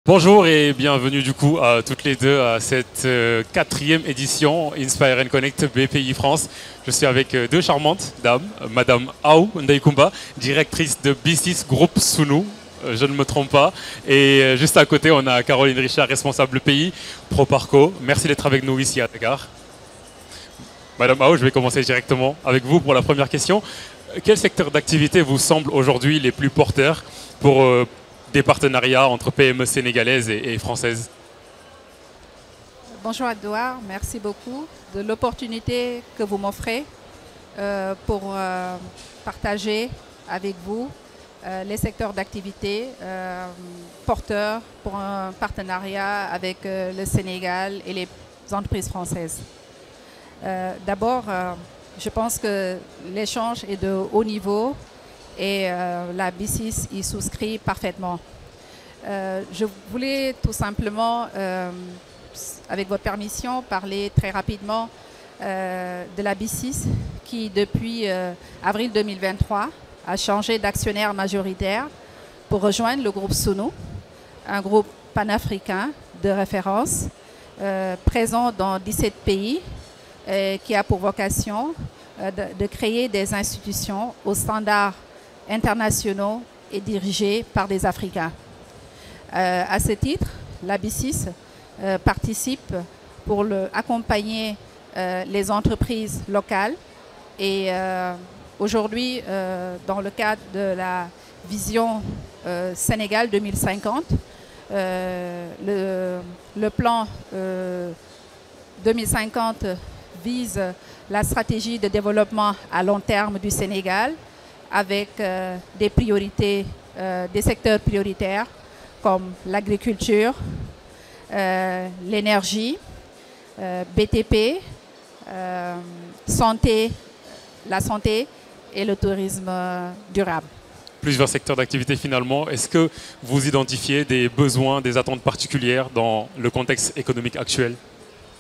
Bonjour et bienvenue du coup à toutes les deux à cette quatrième édition Inspire and Connect BPI France. Je suis avec deux charmantes dames, Madame Aou Ndaikumba, directrice de B6 Groupe Sunu, je ne me trompe pas. Et juste à côté, on a Caroline Richard, responsable pays, Proparco. Merci d'être avec nous ici à Dakar. Madame Aou, je vais commencer directement avec vous pour la première question. Quel secteur d'activité vous semble aujourd'hui les plus porteurs pour des partenariats entre PME sénégalaises et françaises? Bonjour Edouard, merci beaucoup de l'opportunité que vous m'offrez pour partager avec vous les secteurs d'activité porteurs pour un partenariat avec le Sénégal et les entreprises françaises. D'abord, je pense que l'échange est de haut niveau et la B6 y souscrit parfaitement. Je voulais tout simplement, avec votre permission, parler très rapidement de la B6 qui, depuis avril 2023, a changé d'actionnaire majoritaire pour rejoindre le groupe Sunu, un groupe panafricain de référence présent dans 17 pays qui a pour vocation de créer des institutions aux standards internationaux et dirigés par des Africains. À ce titre, la B6 participe pour accompagner les entreprises locales et aujourd'hui, dans le cadre de la vision Sénégal 2050, le plan 2050 vise la stratégie de développement à long terme du Sénégal avec des priorités, des secteurs prioritaires comme l'agriculture, l'énergie, BTP, la santé et le tourisme durable. Plusieurs secteurs d'activité finalement. Est-ce que vous identifiez des besoins, des attentes particulières dans le contexte économique actuel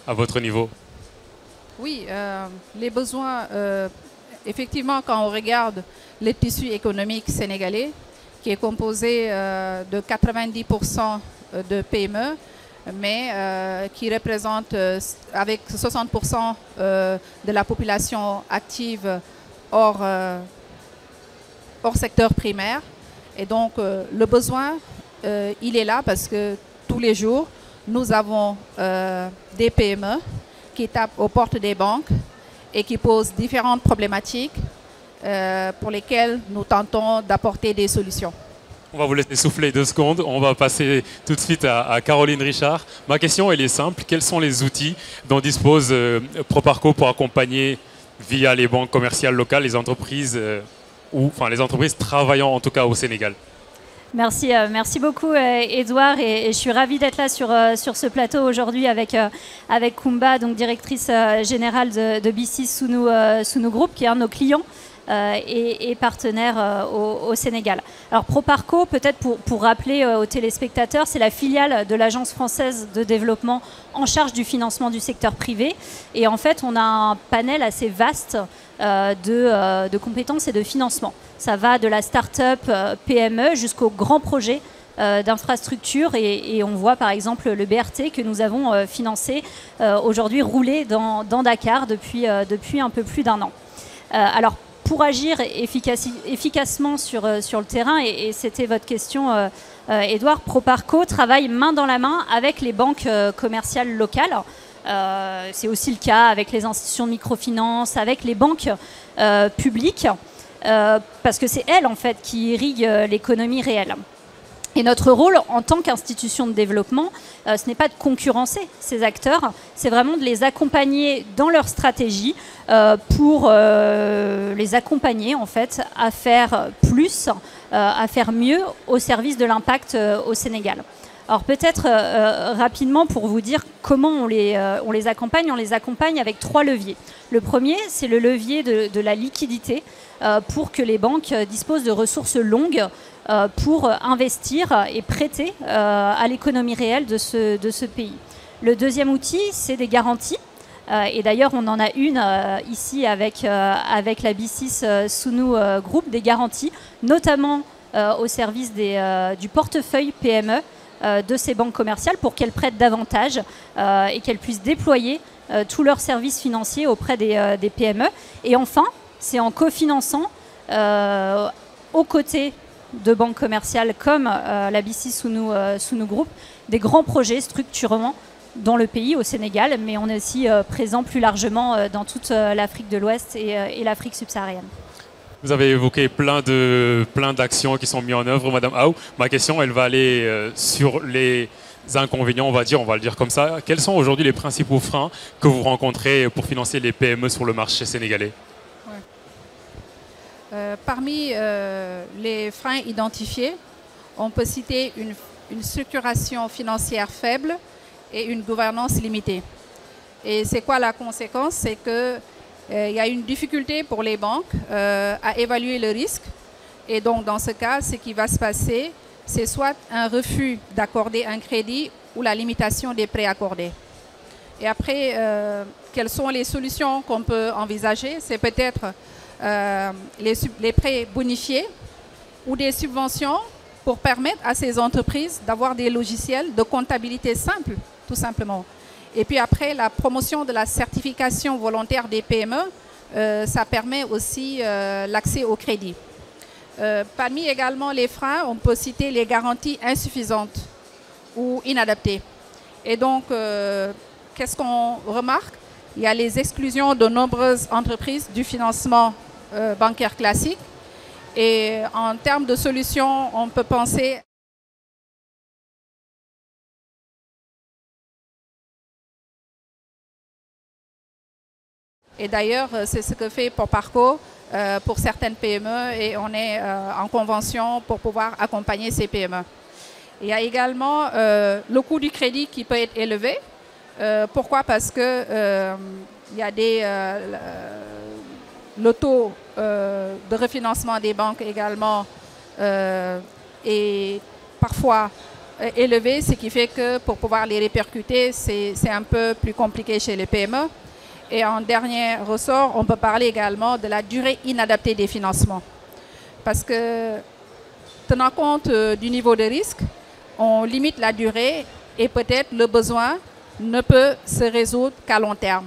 à votre niveau? Oui, les besoins, effectivement, quand on regarde le tissu économique sénégalais, qui est composé de 90% de PME, mais qui représente avec 60% de la population active hors secteur primaire. Et donc, le besoin, il est là parce que tous les jours, nous avons des PME qui tapent aux portes des banques et qui posent différentes problématiques pour lesquelles nous tentons d'apporter des solutions. On va vous laisser souffler 2 secondes. On va passer tout de suite à Caroline Richard. Ma question, elle est simple. Quels sont les outils dont dispose Proparco pour accompagner, via les banques commerciales locales, les entreprises, les entreprises travaillant en tout cas au Sénégal? Merci, merci beaucoup Edouard et je suis ravie d'être là sur ce plateau aujourd'hui avec Kumba, donc directrice générale de B6 Sunu Group, qui est un de nos clients et partenaire au Sénégal. Alors Proparco, peut-être pour rappeler aux téléspectateurs, c'est la filiale de l'Agence française de développement en charge du financement du secteur privé. Et en fait, on a un panel assez vaste de compétences et de financement. Ça va de la start-up PME jusqu'aux grands projets d'infrastructures et on voit par exemple le BRT que nous avons financé aujourd'hui rouler dans Dakar depuis un peu plus d'1 an. Alors pour agir efficacement sur le terrain, et c'était votre question Edouard, Proparco travaille main dans la main avec les banques commerciales locales. C'est aussi le cas avec les institutions de microfinance, avec les banques publiques, parce que c'est elles en fait qui irriguent l'économie réelle. Et notre rôle en tant qu'institution de développement, ce n'est pas de concurrencer ces acteurs, c'est vraiment de les accompagner dans leur stratégie pour les accompagner en fait à faire plus, à faire mieux au service de l'impact au Sénégal. Alors peut-être rapidement pour vous dire comment on les accompagne avec 3 leviers. Le premier, c'est le levier de la liquidité pour que les banques disposent de ressources longues pour investir et prêter à l'économie réelle de ce pays. Le deuxième outil, c'est des garanties. Et d'ailleurs, on en a une ici avec la B6 Sunu Group, des garanties, notamment au service du portefeuille PME de ces banques commerciales pour qu'elles prêtent davantage et qu'elles puissent déployer tous leurs services financiers auprès des PME. Et enfin, c'est en cofinançant aux côtés de banques commerciales comme la BC Sunu Group, des grands projets structurants dans le pays, au Sénégal, mais on est aussi présent plus largement dans toute l'Afrique de l'Ouest et l'Afrique subsaharienne. Vous avez évoqué plein d'actions qui sont mises en œuvre, Madame Aou. Ma question, elle va aller sur les inconvénients, on va le dire comme ça. Quels sont aujourd'hui les principaux freins que vous rencontrez pour financer les PME sur le marché sénégalais? Parmi les freins identifiés, on peut citer une structuration financière faible et une gouvernance limitée. Et c'est quoi la conséquence? C'est qu'il y a une difficulté pour les banques à évaluer le risque. Et donc, dans ce cas, ce qui va se passer, c'est soit un refus d'accorder un crédit ou la limitation des prêts accordés. Et après, quelles sont les solutions qu'on peut envisager? C'est peut-être les prêts bonifiés ou des subventions pour permettre à ces entreprises d'avoir des logiciels de comptabilité simple, tout simplement. Et puis après, la promotion de la certification volontaire des PME, ça permet aussi l'accès au crédit. Parmi également les freins, on peut citer les garanties insuffisantes ou inadaptées. Et donc, qu'est-ce qu'on remarque? Il y a les exclusions de nombreuses entreprises du financement bancaire classique. Et en termes de solutions, on peut penser et d'ailleurs, c'est ce que fait Porparco pour certaines PME et on est en convention pour pouvoir accompagner ces PME. Il y a également le coût du crédit qui peut être élevé. Pourquoi? Parce que il y a le taux de refinancement des banques également est parfois élevé, ce qui fait que pour pouvoir les répercuter, c'est un peu plus compliqué chez les PME. Et en dernier ressort, on peut parler également de la durée inadaptée des financements. Parce que, tenant compte du niveau de risque, on limite la durée et peut-être le besoin ne peut se résoudre qu'à long terme.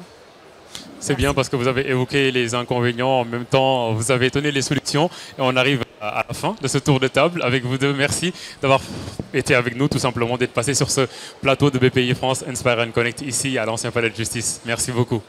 C'est bien parce que vous avez évoqué les inconvénients, en même temps vous avez donné les solutions et on arrive à la fin de ce tour de table avec vous deux. Merci d'avoir été avec nous, tout simplement d'être passé sur ce plateau de BPI France Inspire and Connect ici à l'ancien Palais de Justice. Merci beaucoup.